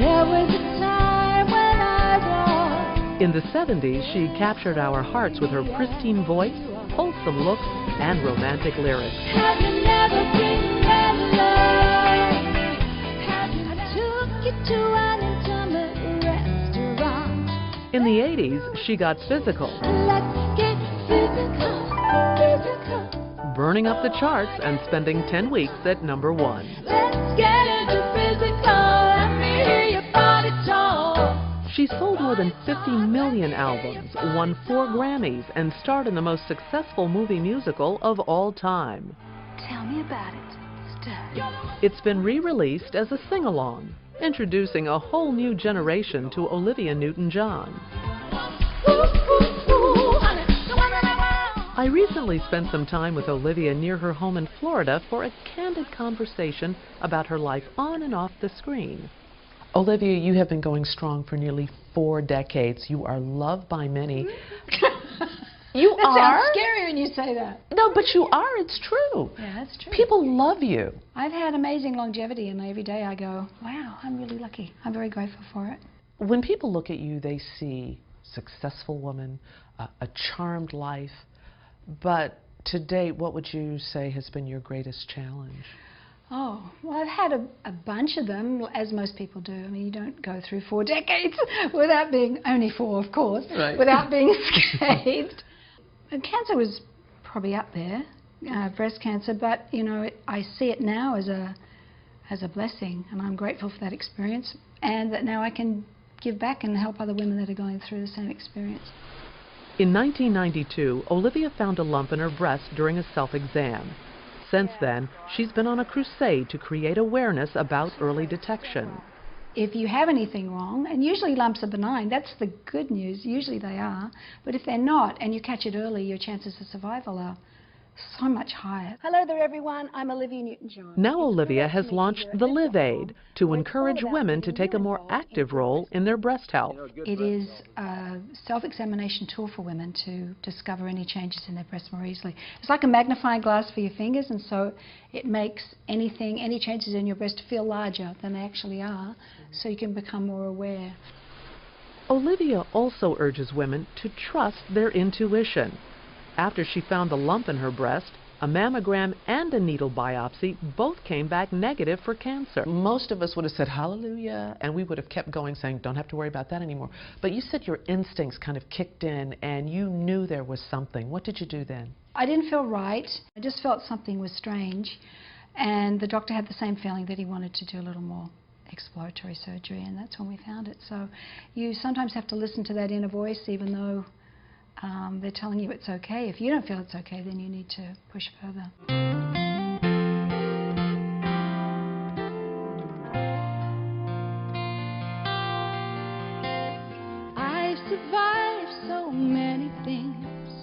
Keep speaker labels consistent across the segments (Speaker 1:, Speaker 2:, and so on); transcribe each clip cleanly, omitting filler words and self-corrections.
Speaker 1: There was a time when I was.
Speaker 2: In the 70s, she captured our hearts with her pristine voice, wholesome looks, and romantic lyrics.
Speaker 1: Have you never been in love? I took you to an intimate restaurant.
Speaker 2: In the 80s, she got physical,
Speaker 1: Let's get physical, physical.
Speaker 2: burning up the charts and spending 10 weeks at #1.
Speaker 1: Let's get into physical. Let me hear your body talk.
Speaker 2: She sold more than 50 million albums, won 4 Grammys, and starred in the most successful movie musical of all time.
Speaker 1: Tell me about it, Stir.
Speaker 2: It's been re-released as a sing-along, introducing a whole new generation to Olivia Newton-John. I recently spent some time with Olivia near her home in Florida for a candid conversation about her life on and off the screen. Olivia, you have been going strong for nearly 4 decades. You are loved by many. You
Speaker 3: That
Speaker 2: are?
Speaker 3: sounds scary when you say that.
Speaker 2: No, but you are. It's true.
Speaker 3: Yeah, that's true.
Speaker 2: People love you.
Speaker 3: I've had amazing longevity, and every day I go, wow, I'm really lucky. I'm very grateful for it.
Speaker 2: When people look at you, they see successful woman, a charmed life. But to date, what would you say has been your greatest challenge?
Speaker 3: Oh, well, I've had a bunch of them, as most people do. I mean, you don't go through 4 decades without being, only 4, of course,
Speaker 2: Right.
Speaker 3: without being scathed. And cancer was probably up there, breast cancer, but, you know, I see it now as a blessing, and I'm grateful for that experience, and that now I can give back and help other women that are going through the same experience.
Speaker 2: In 1992, Olivia found a lump in her breast during a self-exam. Since then, she's been on a crusade to create awareness about early detection.
Speaker 3: If you have anything wrong, and usually lumps are benign, that's the good news, usually they are, but if they're not and you catch it early, your chances of survival are so much higher. Hello there everyone, I'm Olivia Newton-John.
Speaker 2: Now Olivia has launched the Live Aid to encourage women to take a more active role in their breast health.
Speaker 3: It is a self-examination tool for women to discover any changes in their breasts more easily. It's like a magnifying glass for your fingers, and so it makes any changes in your breast feel larger than they actually are, so you can become more aware.
Speaker 2: Olivia also urges women to trust their intuition. After she found the lump in her breast, a mammogram and a needle biopsy both came back negative for cancer. Most of us would have said hallelujah, and we would have kept going saying don't have to worry about that anymore. But you said your instincts kind of kicked in and you knew there was something. What did you do then?
Speaker 3: I didn't feel right. I just felt something was strange, and the doctor had the same feeling that he wanted to do a little more exploratory surgery, and that's when we found it. So you sometimes have to listen to that inner voice, even though they're telling you it's okay. If you don't feel it's okay, then you need to push further.
Speaker 1: I've survived so many things.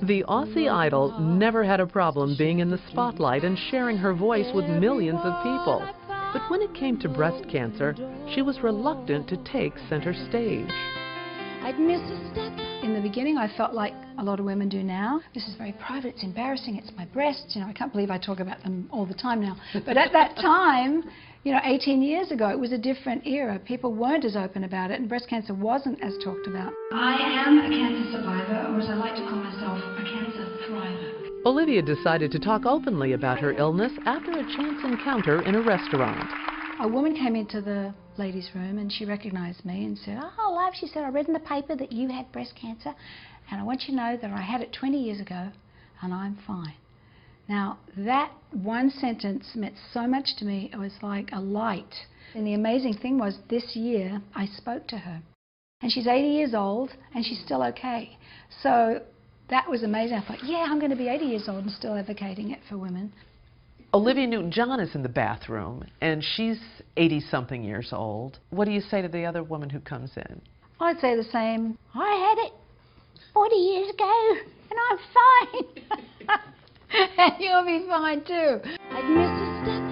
Speaker 2: The Aussie idol never had a problem being in the spotlight and sharing her voice with millions of people. But when it came to breast cancer, she was reluctant to take center stage.
Speaker 1: I'd miss a step.
Speaker 3: In the beginning, I felt like a lot of women do now. This is very private, it's embarrassing, it's my breasts. You know, I can't believe I talk about them all the time now. But at that time, you know, 18 years ago, it was a different era. People weren't as open about it, and breast cancer wasn't as talked about. I am a cancer survivor, or as I like to call myself, a cancer thriver.
Speaker 2: Olivia decided to talk openly about her illness after a chance encounter in a restaurant.
Speaker 3: A woman came into the ladies' room and she recognized me and said, "Oh, love," she said, "I read in the paper that you had breast cancer, and I want you to know that I had it 20 years ago and I'm fine." Now, that one sentence meant so much to me. It was like a light. And the amazing thing was, this year I spoke to her. And she's 80 years old and she's still okay. So that was amazing. I thought, yeah, I'm going to be 80 years old and still advocating it for women.
Speaker 2: Olivia Newton-John is in the bathroom, and she's 80-something years old. What do you say to the other woman who comes in?
Speaker 3: I'd say the same. I had it 40 years ago, and I'm fine. And you'll be fine too.
Speaker 1: I'd miss a step.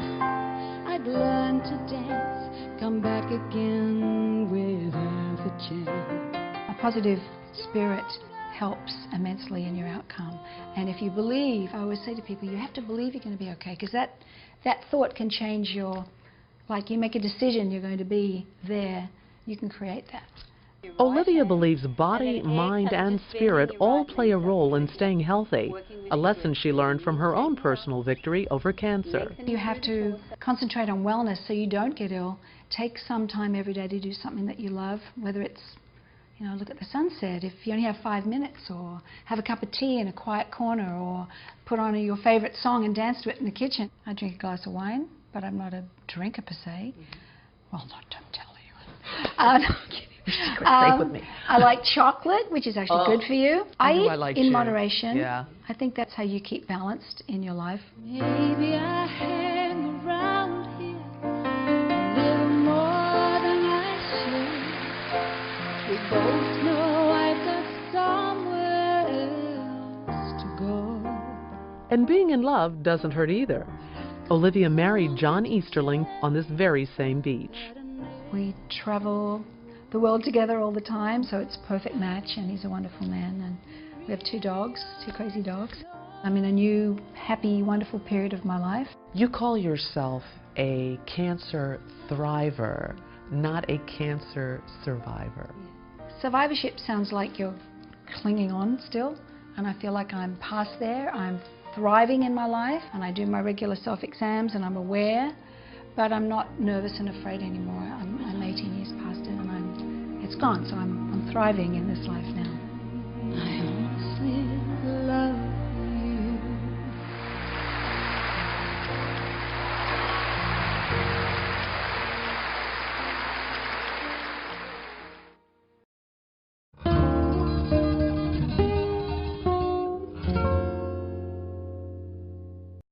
Speaker 1: I'd learn to dance. Come back again without a chance.
Speaker 3: A positive spirit helps immensely in your outcome. And if you believe, I always say to people, you have to believe you're going to be okay, because that thought can change your, like you make a decision, you're going to be there You can create that.
Speaker 2: Olivia believes body, mind, and spirit all play a role in staying healthy, a lesson she learned from her own personal victory over cancer.
Speaker 3: You have to concentrate on wellness so you don't get ill. Take some time every day to do something that you love, whether it's, you know, look at the sunset, if you only have 5 minutes, or have a cup of tea in a quiet corner, or put on your favourite song and dance to it in the kitchen. I drink a glass of wine, but I'm not a drinker per se. Well, don't tell anyone. No, I'm kidding.
Speaker 2: Stay with me.
Speaker 3: I like chocolate, which is actually good for you. I eat
Speaker 2: like
Speaker 3: in
Speaker 2: you.
Speaker 3: moderation.
Speaker 2: Yeah.
Speaker 3: I think that's how you keep balanced in your life.
Speaker 1: Maybe I hang around here a little more than I should. We both know I've got somewhere else to go.
Speaker 2: And being in love doesn't hurt either. Olivia married John Easterling on this very same beach.
Speaker 3: We travel the world together all the time, so it's a perfect match, and he's a wonderful man. And we have 2 dogs, 2 crazy dogs. I'm in a new, happy, wonderful period of my life.
Speaker 2: You call yourself a cancer thriver, not a cancer survivor.
Speaker 3: Survivorship sounds like you're clinging on still, and I feel like I'm past there. I'm thriving in my life, and I do my regular self-exams, and I'm aware, but I'm not nervous and afraid anymore. I'm 18 years past it, and it's gone, so I'm thriving in this life now.
Speaker 1: I